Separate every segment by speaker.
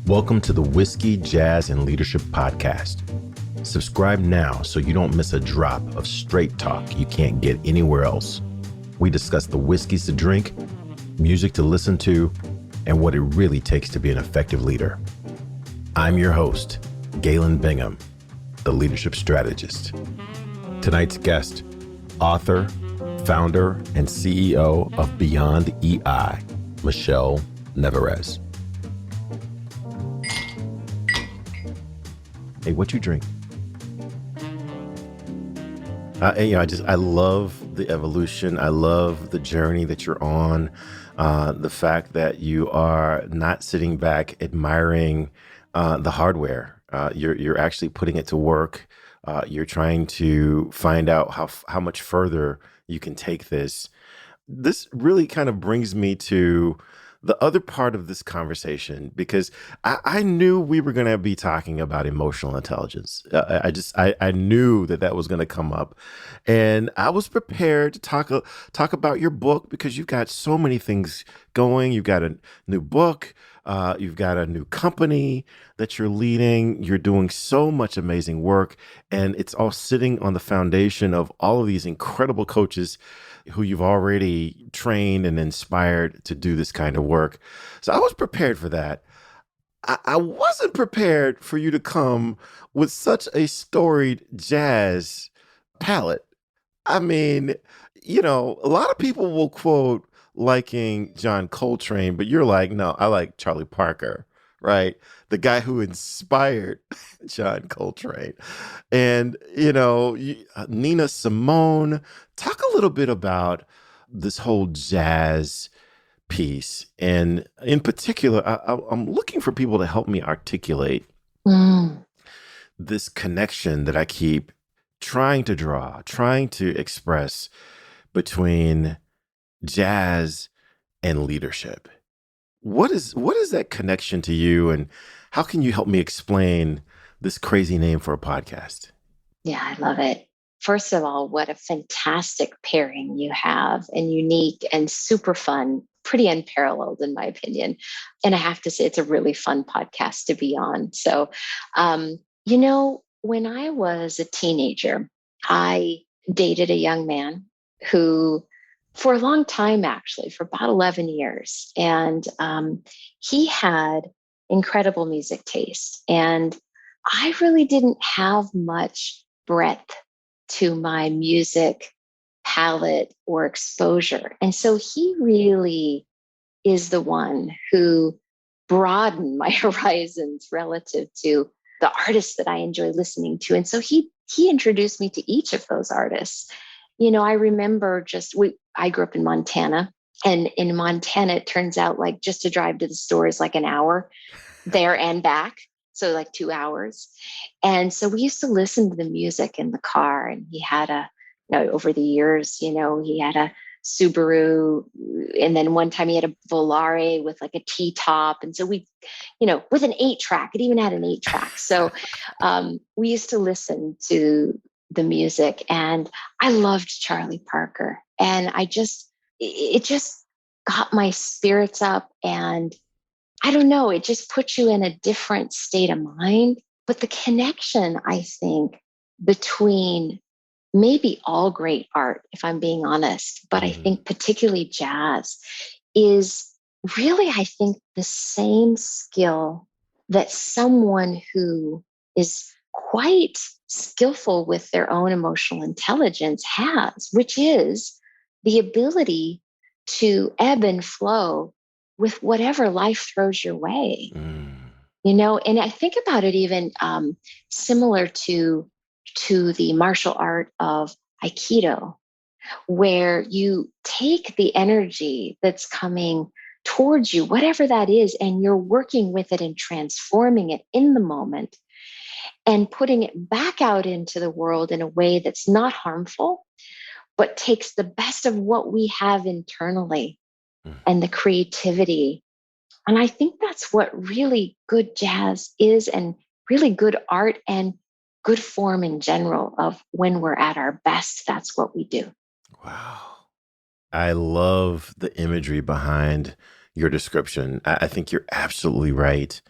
Speaker 1: Welcome to the Whiskey, Jazz, and Leadership Podcast. Subscribe now so you don't miss a drop of straight talk you can't get anywhere else. We discuss the whiskeys to drink, music to listen to, and what it really takes to be an effective leader. I'm your host, Galen Bingham, the leadership strategist. Tonight's guest, author, founder, and CEO of Beyond EI, Michele Nevarez. Hey, what you drink? I love the evolution. I love the journey that you're on. The fact that you are not sitting back admiring the hardware. You're actually putting it to work. You're trying to find out how much further you can take this. This really kind of brings me to the other part of this conversation, because I knew we were going to be talking about emotional intelligence. I knew that was going to come up, and I was prepared to talk about your book, because you've got so many things going. You've got a new book. You've got a new company that you're leading. You're doing so much amazing work, and it's all sitting on the foundation of all of these incredible coaches who you've already trained and inspired to do this kind of work. So I was prepared for that. I wasn't prepared for you to come with such a storied jazz palette. I mean, a lot of people will quote liking John Coltrane, but you're like, no, I like Charlie Parker, right? The guy who inspired John Coltrane. And, Nina Simone. Talk a little bit about this whole jazz piece. And in particular, I'm looking for people to help me articulate this connection that I keep trying to draw, trying to express between jazz and leadership. What is that connection to you, and how can you help me explain this crazy name for a podcast?
Speaker 2: Yeah, I love it. First of all, what a fantastic pairing you have, and unique and super fun, pretty unparalleled in my opinion. And I have to say, it's a really fun podcast to be on. So, when I was a teenager, I dated a young man who, for a long time, actually, for about 11 years. And he had incredible music taste. And I really didn't have much breadth to my music palette or exposure. And so he really is the one who broadened my horizons relative to the artists that I enjoy listening to. And so he introduced me to each of those artists. I remember I grew up in Montana, and in Montana, it turns out like just to drive to the store is like an hour there and back. So like 2 hours. And so we used to listen to the music in the car, and he had over the years, he had a Subaru, and then one time he had a Volare with like a T-top. And so we, with an 8-track, it even had an 8-track. So we used to listen to the music, and I loved Charlie Parker, and it just got my spirits up, and I don't know, it just puts you in a different state of mind. But the connection, I think, between maybe all great art, if I'm being honest, but I think particularly jazz, is really, I think, the same skill that someone who is quite skillful with their own emotional intelligence has, which is the ability to ebb and flow with whatever life throws your way. And I think about it even similar to the martial art of Aikido, where you take the energy that's coming towards you, whatever that is, and you're working with it and transforming it in the moment and putting it back out into the world in a way that's not harmful, but takes the best of what we have internally and the creativity. And I think that's what really good jazz is, and really good art and good form in general, of when we're at our best, that's what we do.
Speaker 1: Wow. I love the imagery behind your description. I think you're absolutely right.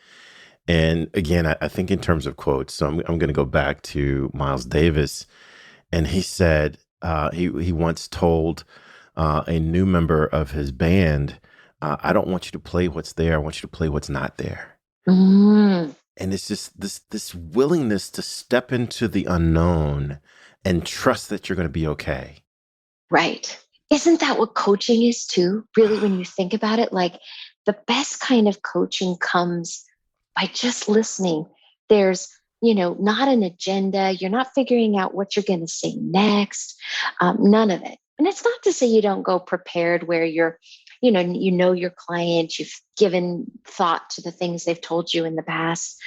Speaker 1: And again, I think in terms of quotes, so I'm going to go back to Miles Davis, and he said he once told a new member of his band, "I don't want you to play what's there. I want you to play what's not there."
Speaker 2: Mm,
Speaker 1: And it's just this willingness to step into the unknown and trust that you're going to be okay.
Speaker 2: right. Isn't that what coaching is too? Really, when you think about it, like the best kind of coaching comes by just listening. There's, not an agenda. You're not figuring out what you're going to say next. None of it. And it's not to say you don't go prepared where you know your client, you've given thought to the things they've told you in the past.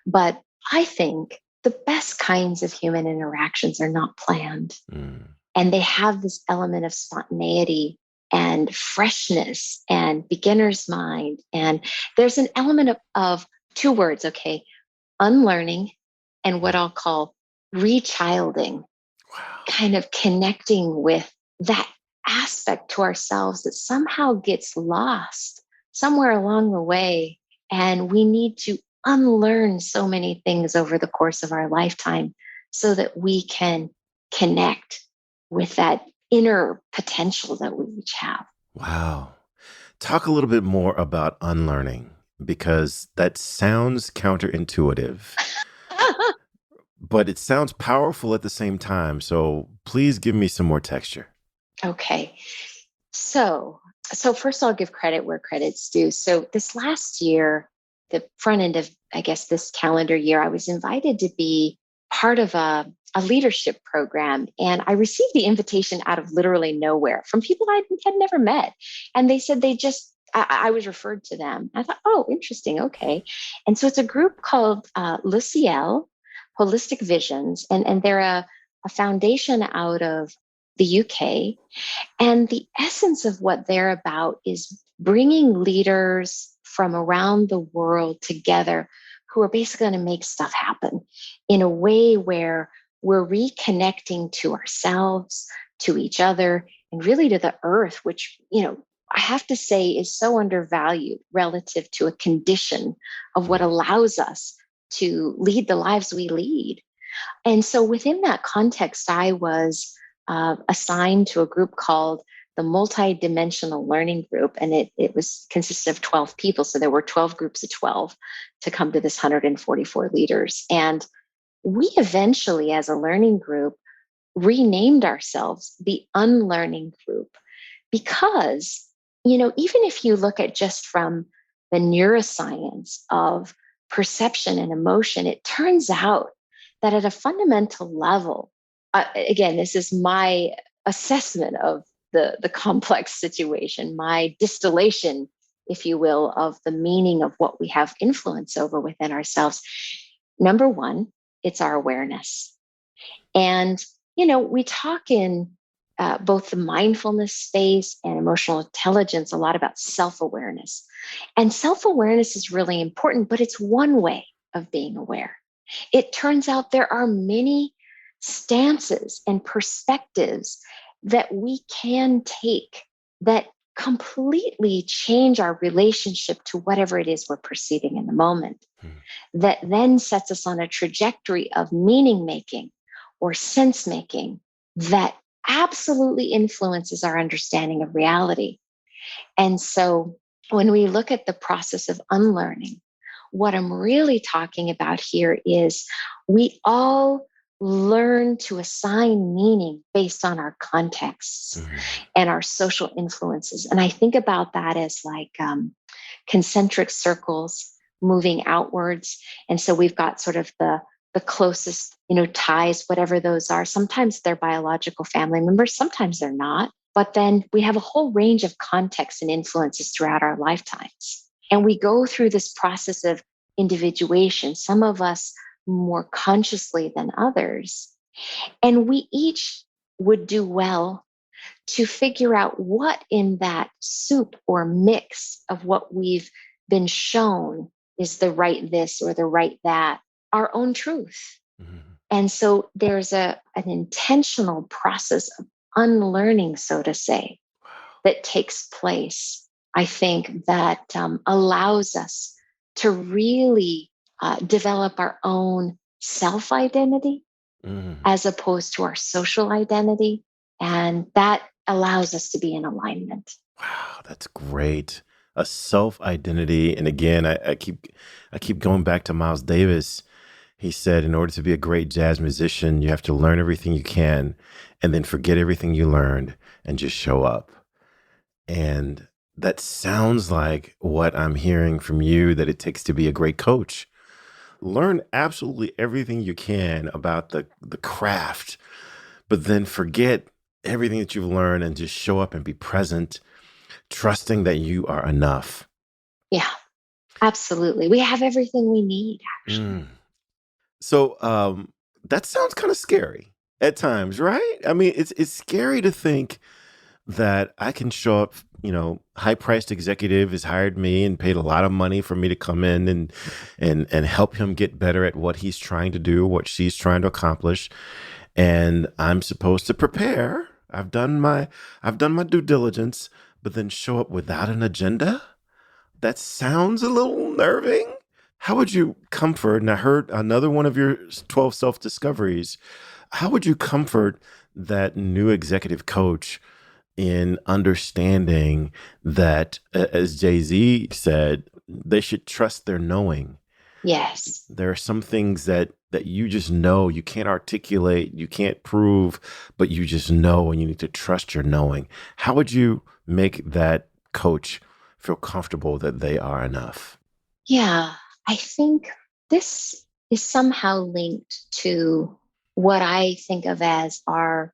Speaker 2: But I think the best kinds of human interactions are not planned.
Speaker 1: Mm.
Speaker 2: And they have this element of spontaneity and freshness and beginner's mind. And there's an element of two words, okay, unlearning and what I'll call rechilding,
Speaker 1: Wow.
Speaker 2: kind of connecting with that aspect to ourselves that somehow gets lost somewhere along the way. And we need to unlearn so many things over the course of our lifetime so that we can connect with that inner potential that we each have.
Speaker 1: Wow. Talk a little bit more about unlearning because that sounds counterintuitive, but it sounds powerful at the same time. So please give me some more texture.
Speaker 2: Okay. So first I'll give credit where credit's due. So this last year, the front end of, I guess, this calendar year, I was invited to be part of a leadership program. And I received the invitation out of literally nowhere from people I had never met. And they said I was referred to them. I thought, oh, interesting. Okay. And so it's a group called Luciel Holistic Visions, and they're a foundation out of the UK, and the essence of what they're about is bringing leaders from around the world together who are basically going to make stuff happen in a way where we're reconnecting to ourselves, to each other, and really to the earth, which, I have to say is so undervalued relative to a condition of what allows us to lead the lives we lead. And so within that context, I was assigned to a group called the Multi-Dimensional Learning Group, and it was consisted of 12 people. So there were 12 groups of 12 to come to this 144 leaders. And we eventually, as a learning group, renamed ourselves the Unlearning Group because, even if you look at just from the neuroscience of perception and emotion, it turns out that at a fundamental level, again, this is my assessment of the complex situation, my distillation, if you will, of the meaning of what we have influence over within ourselves. Number one, it's our awareness. And, we talk in both the mindfulness space and emotional intelligence a lot about self awareness. And self awareness is really important, but it's one way of being aware. It turns out there are many stances and perspectives that we can take that completely change our relationship to whatever it is we're perceiving in the moment,
Speaker 1: Hmm.
Speaker 2: that then sets us on a trajectory of meaning making or sense making that absolutely influences our understanding of reality. And so when we look at the process of unlearning, what I'm really talking about here is we all learn to assign meaning based on our contexts
Speaker 1: Mhm.
Speaker 2: and our social influences. And I think about that as like concentric circles moving outwards. And so we've got sort of the closest, ties, whatever those are. Sometimes they're biological family members, sometimes they're not. But then we have a whole range of contexts and influences throughout our lifetimes. And we go through this process of individuation, some of us more consciously than others. And we each would do well to figure out what in that soup or mix of what we've been shown is the right this or the right that, our own truth.
Speaker 1: Mhm.
Speaker 2: And so there's an intentional process of unlearning, so to say, that takes place, I think, that allows us to really develop our own self identity
Speaker 1: Mm.
Speaker 2: as opposed to our social identity. And that allows us to be in alignment.
Speaker 1: Wow, that's great. A self identity. And again, I keep going back to Miles Davis. He said, in order to be a great jazz musician, you have to learn everything you can and then forget everything you learned and just show up. And that sounds like what I'm hearing from you that it takes to be a great coach. Learn absolutely everything you can about the craft, but then forget everything that you've learned and just show up and be present, trusting that you are enough.
Speaker 2: Yeah, absolutely. We have everything we need, actually.
Speaker 1: Mm. So that sounds kind of scary at times, right? I mean, it's scary to think that I can show up, high priced executive has hired me and paid a lot of money for me to come in and help him get better at what he's trying to do, what she's trying to accomplish. And I'm supposed to prepare. I've done my due diligence, but then show up without an agenda. That sounds a little nerving. How would you comfort? And I heard another one of your 12 self discoveries. How would you comfort that new executive coach in understanding that, as Jay-Z said, they should trust their knowing?
Speaker 2: Yes.
Speaker 1: There are some things that you just know, you can't articulate, you can't prove, but you just know, and you need to trust your knowing. How would you make that coach feel comfortable that they are enough?
Speaker 2: Yeah, I think this is somehow linked to what I think of as our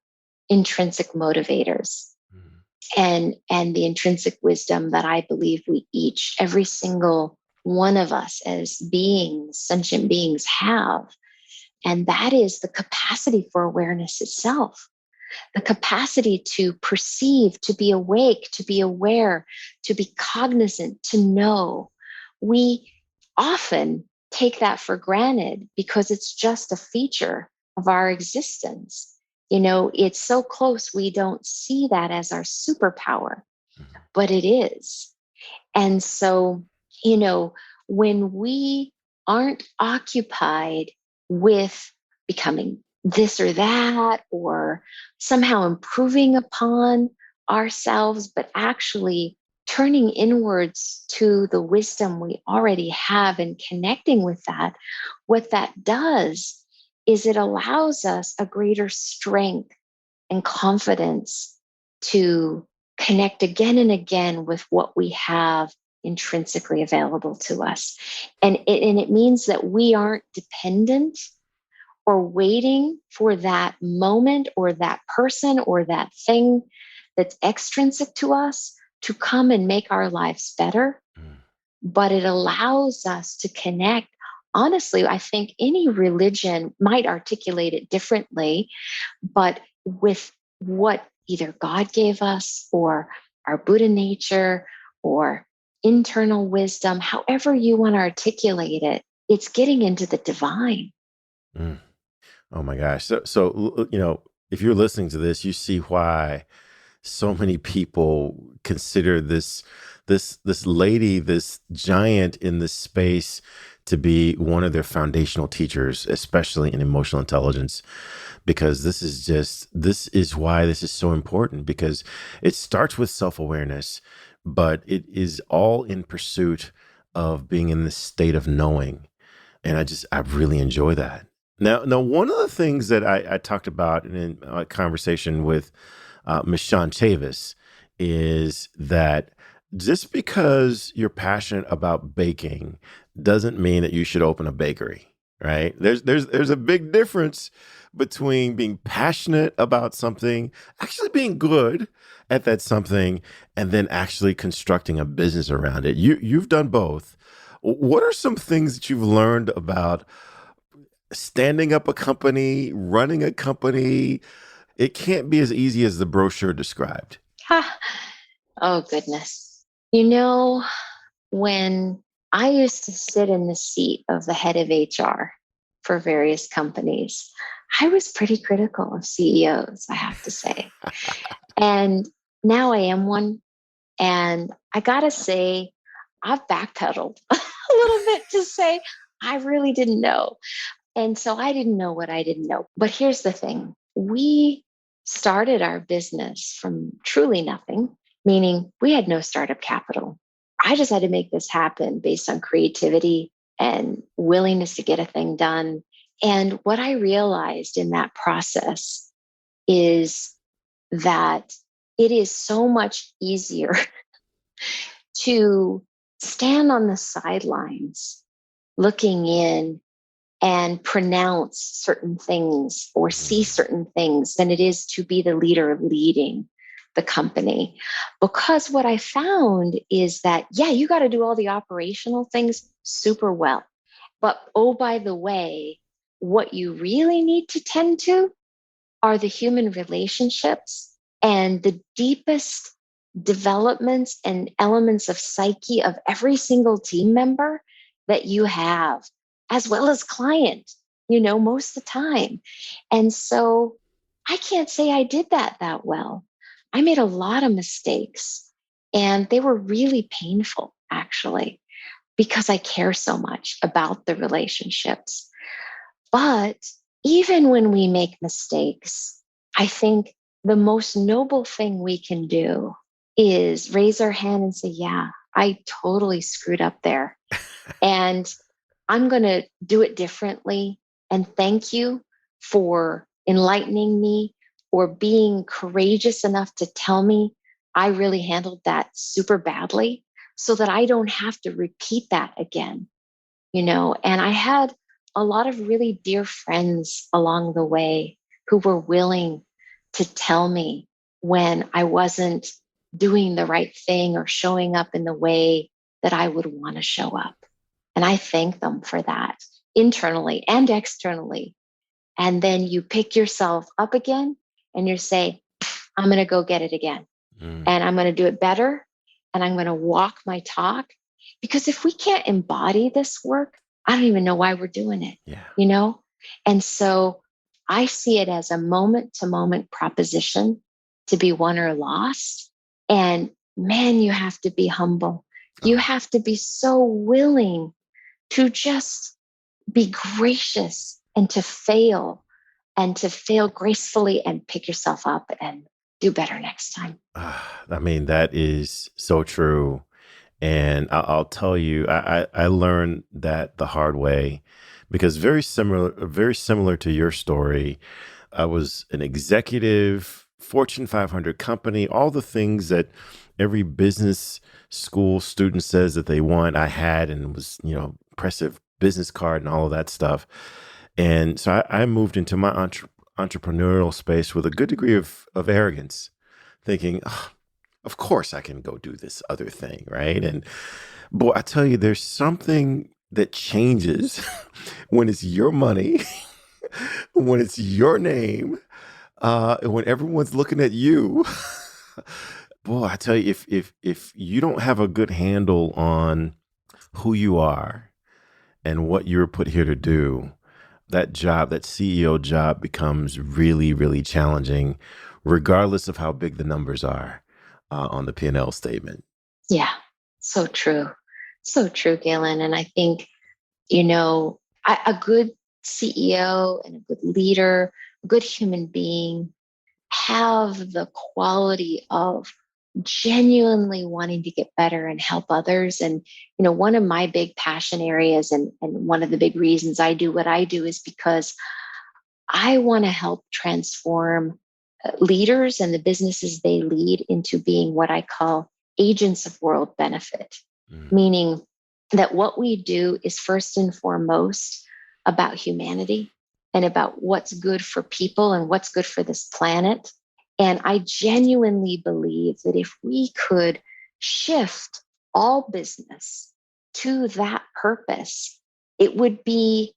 Speaker 2: intrinsic motivators
Speaker 1: Mm.
Speaker 2: and the intrinsic wisdom that I believe we each, every single one of us as beings, sentient beings have. And that is the capacity for awareness itself, the capacity to perceive, to be awake, to be aware, to be cognizant, to know. We often take that for granted because it's just a feature of our existence. It's so close, we don't see that as our superpower,
Speaker 1: Mhm.
Speaker 2: but it is. And so, you know, when we aren't occupied with becoming this or that, or somehow improving upon ourselves, but actually turning inwards to the wisdom we already have and connecting with that, what that does is it allows us a greater strength and confidence to connect again and again with what we have intrinsically available to us. And it means that we aren't dependent or waiting for that moment or that person or that thing that's extrinsic to us to come and make our lives better,
Speaker 1: Mm.
Speaker 2: but it allows us to connect. Honestly, I think any religion might articulate it differently, but with what either God gave us or our Buddha nature or internal wisdom, however you want to articulate it, it's getting into the divine.
Speaker 1: Mm. Oh my gosh. If you're listening to this, you see why so many people consider this lady, this giant in this space, to be one of their foundational teachers, especially in emotional intelligence, because this is why this is so important, because it starts with self-awareness, but it is all in pursuit of being in this state of knowing. And I really enjoy that. Now, one of the things that I talked about in a conversation with Michelle Chavis is that just because you're passionate about baking doesn't mean that you should open a bakery, right? There's a big difference between being passionate about something, actually being good at that something, and then actually constructing a business around it. You've done both. What are some things that you've learned about standing up a company, running a company? It can't be as easy as the brochure described.
Speaker 2: Ha! Oh, goodness. You know, when I used to sit in the seat of the head of HR for various companies, I was pretty critical of CEOs, I have to say. And now I am one. And I got to say, I've backpedaled a little bit to say, I really didn't know. And so I didn't know what I didn't know. But here's the thing. We started our business from truly nothing, meaning we had no startup capital. I just had to make this happen based on creativity and willingness to get a thing done. And what I realized in that process is that it is so much easier to stand on the sidelines looking in and pronounce certain things or see certain things than it is to be the leader leading the company. Because what I found is that, yeah, you got to do all the operational things super well. But oh, by the way, what you really need to tend to are the human relationships and the deepest developments and elements of psyche of every single team member that you have, as well as client, most of the time. And so I can't say I did that well. I made a lot of mistakes and they were really painful, actually, because I care so much about the relationships. But even when we make mistakes, I think the most noble thing we can do is raise our hand and say, yeah, I totally screwed up there. And I'm going to do it differently. And thank you for enlightening me or being courageous enough to tell me I really handled that super badly so that I don't have to repeat that again. And I had a lot of really dear friends along the way who were willing to tell me when I wasn't doing the right thing or showing up in the way that I would want to show up. And I thank them for that internally and externally. And then you pick yourself up again and you say, I'm going to go get it again.
Speaker 1: Mm.
Speaker 2: And I'm going to do it better. And I'm going to walk my talk. Because if we can't embody this work, I don't even know why we're doing it,
Speaker 1: Yeah.
Speaker 2: And so I see it as a moment to moment proposition to be won or lost. And man, you have to be humble. You
Speaker 1: Oh,
Speaker 2: have to be so willing to just be gracious and to fail gracefully and pick yourself up and do better next time.
Speaker 1: I mean, that is so true. And I'll tell you, I learned that the hard way because very similar to your story. I was an executive, Fortune 500 company, all the things that every business school student says that they want. I had and was, impressive business card and all of that stuff. And so I moved into my entrepreneurial space with a good degree of arrogance, thinking, "Oh, of course I can go do this other thing, right?" And boy, I tell you, there's something that changes when it's your money, when it's your name, when everyone's looking at you. Boy, I tell you, if you don't have a good handle on who you are and what you're put here to do, that job, that CEO job becomes really, really challenging, regardless of how big the numbers are on the P&L statement.
Speaker 2: Yeah, so true. So true, Galen. And I think, you know, a good CEO and a good leader, a good human being have the quality of genuinely wanting to get better and help others. And, one of my big passion areas and one of the big reasons I do what I do is because I want to help transform leaders and the businesses they lead into being what I call agents of world benefit,
Speaker 1: Mm.
Speaker 2: meaning that what we do is first and foremost about humanity and about what's good for people and what's good for this planet. And I genuinely believe that if we could shift all business to that purpose, it would be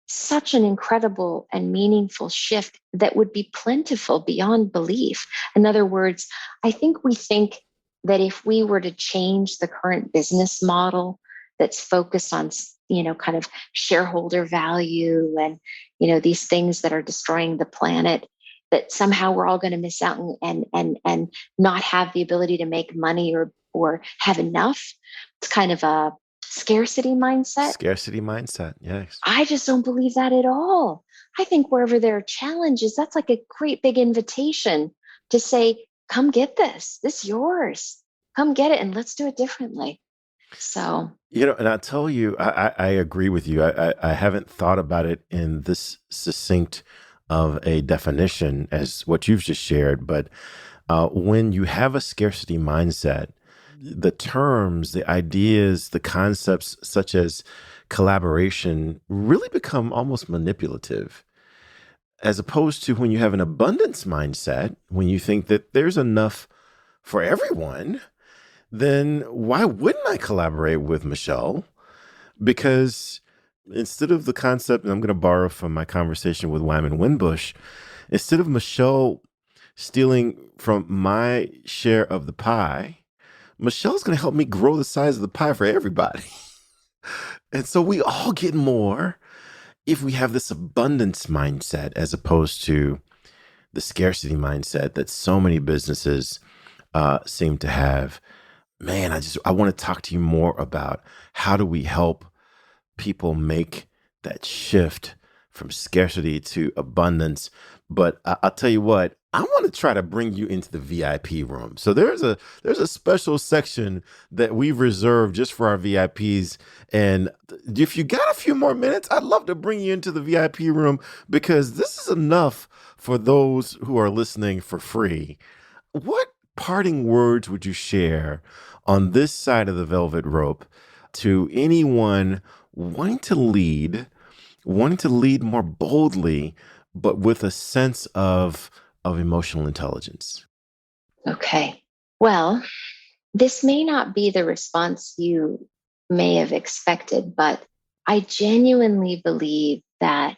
Speaker 2: such an incredible and meaningful shift that would be plentiful beyond belief. In other words, I think we think that if we were to change the current business model that's focused on, kind of shareholder value and, these things that are destroying the planet, that somehow we're all going to miss out and not have the ability to make money or have enough. It's kind of a scarcity mindset.
Speaker 1: Scarcity mindset. Yes.
Speaker 2: I just don't believe that at all. I think wherever there are challenges, that's like a great big invitation to say, come get this. This is yours. Come get it and let's do it differently. So,
Speaker 1: And I tell you, I agree with you. I haven't thought about it in this succinct of a definition as what you've just shared. But when you have a scarcity mindset, the terms, the ideas, the concepts such as collaboration really become almost manipulative, as opposed to when you have an abundance mindset, when you think that there's enough for everyone, then why wouldn't I collaborate with Michelle? Because instead of the concept, and I'm going to borrow from my conversation with Wyman Winbush, instead of Michelle stealing from my share of the pie, Michelle's going to help me grow the size of the pie for everybody. And so we all get more if we have this abundance mindset as opposed to the scarcity mindset that so many businesses seem to have. Man, I want to talk to you more about how do we help people make that shift from scarcity to abundance. But I'll tell you what, I want to try to bring you into the VIP room. So there's a special section that we've reserved just for our VIPs. And if you got a few more minutes, I'd love to bring you into the VIP room because this is enough for those who are listening for free. What parting words would you share on this side of the velvet rope to anyone wanting to lead more boldly, but with a sense of emotional intelligence?
Speaker 2: okay. Well, this may not be the response you may have expected, but I genuinely believe that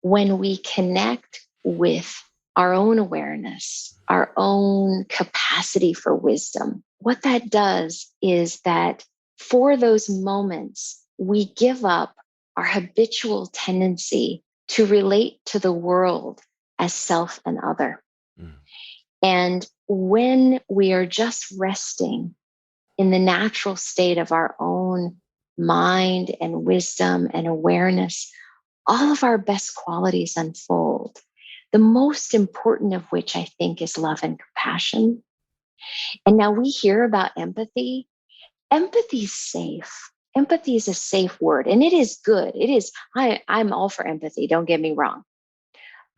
Speaker 2: when we connect with our own awareness, our own capacity for wisdom, what that does is that for those moments, we give up our habitual tendency to relate to the world as self and other.
Speaker 1: Mm.
Speaker 2: And when we are just resting in the natural state of our own mind and wisdom and awareness, all of our best qualities unfold. The most important of which I think is love and compassion. And now we hear about empathy. Empathy is safe. Empathy is a safe word and it is good. It is, I'm all for empathy. Don't get me wrong.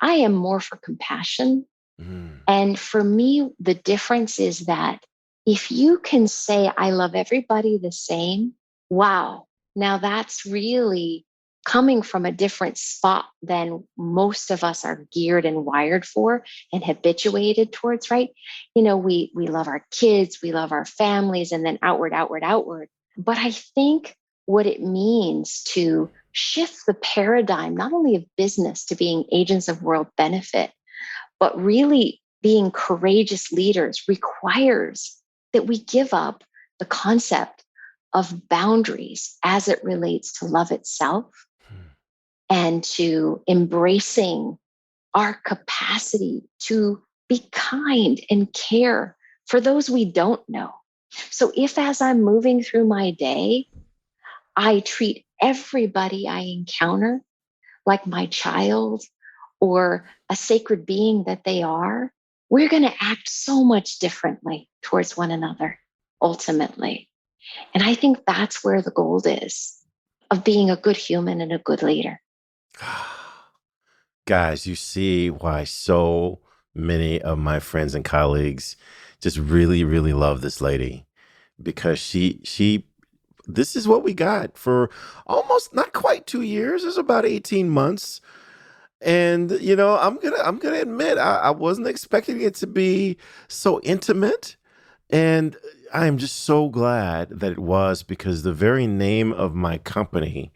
Speaker 2: I am more for compassion.
Speaker 1: Mm.
Speaker 2: And for me, the difference is that if you can say, I love everybody the same, wow, now that's really coming from a different spot than most of us are geared and wired for and habituated towards, right? We love our kids, we love our families, and then outward, outward, outward. But I think what it means to shift the paradigm, not only of business to being agents of world benefit, but really being courageous leaders requires that we give up the concept of boundaries as it relates to love itself and to embracing our capacity to be kind and care for those we don't know. So if as I'm moving through my day, I treat everybody I encounter like my child or a sacred being that they are, we're going to act so much differently towards one another ultimately. And I think that's where the gold is of being a good human and a good leader.
Speaker 1: Guys, you see why so many of my friends and colleagues just really, really love this lady because she this is what we got for almost not quite 2 years. It's about 18 months. And I'm gonna admit I wasn't expecting it to be so intimate. And I am just so glad that it was because the very name of my company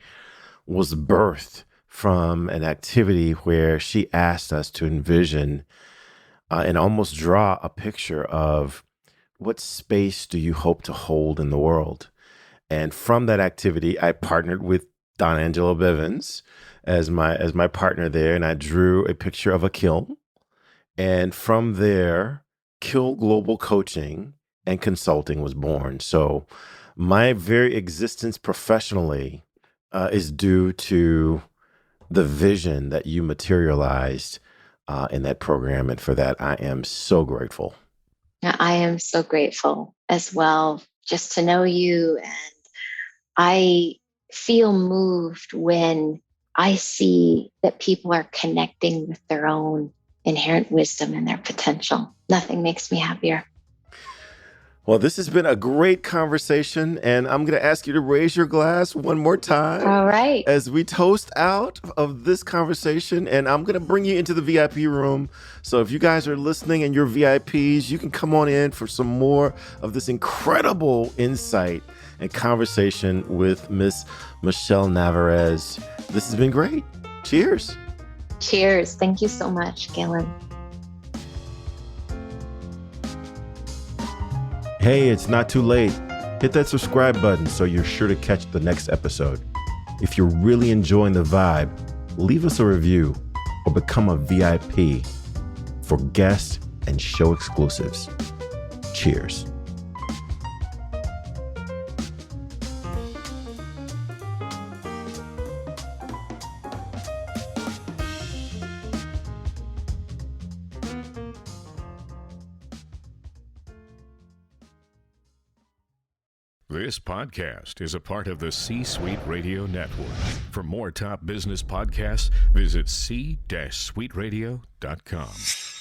Speaker 1: was birthed from an activity where she asked us to envision and almost draw a picture of what space do you hope to hold in the world. And from that activity, I partnered with Don Angelo Bivens as my partner there, and I drew a picture of a kiln. And from there, Kill Global Coaching and Consulting was born. So my very existence professionally is due to the vision that you materialized in that program. And for that, I am so grateful.
Speaker 2: Now, I am so grateful as well just to know you. And I feel moved when I see that people are connecting with their own inherent wisdom and their potential. Nothing makes me happier.
Speaker 1: Well, this has been a great conversation, and I'm going to ask you to raise your glass one more time
Speaker 2: All right.
Speaker 1: as we toast out of this conversation, and I'm going to bring you into the VIP room. So if you guys are listening and you're VIPs, you can come on in for some more of this incredible insight and conversation with Miss Michele Nevarez. This has been great. Cheers.
Speaker 2: Cheers. Thank you so much, Galen.
Speaker 1: Hey, it's not too late. Hit that subscribe button so you're sure to catch the next episode. If you're really enjoying the vibe, leave us a review or become a VIP for guest and show exclusives. Cheers.
Speaker 3: This podcast is a part of the C-Suite Radio Network. For more top business podcasts, visit c-suiteradio.com.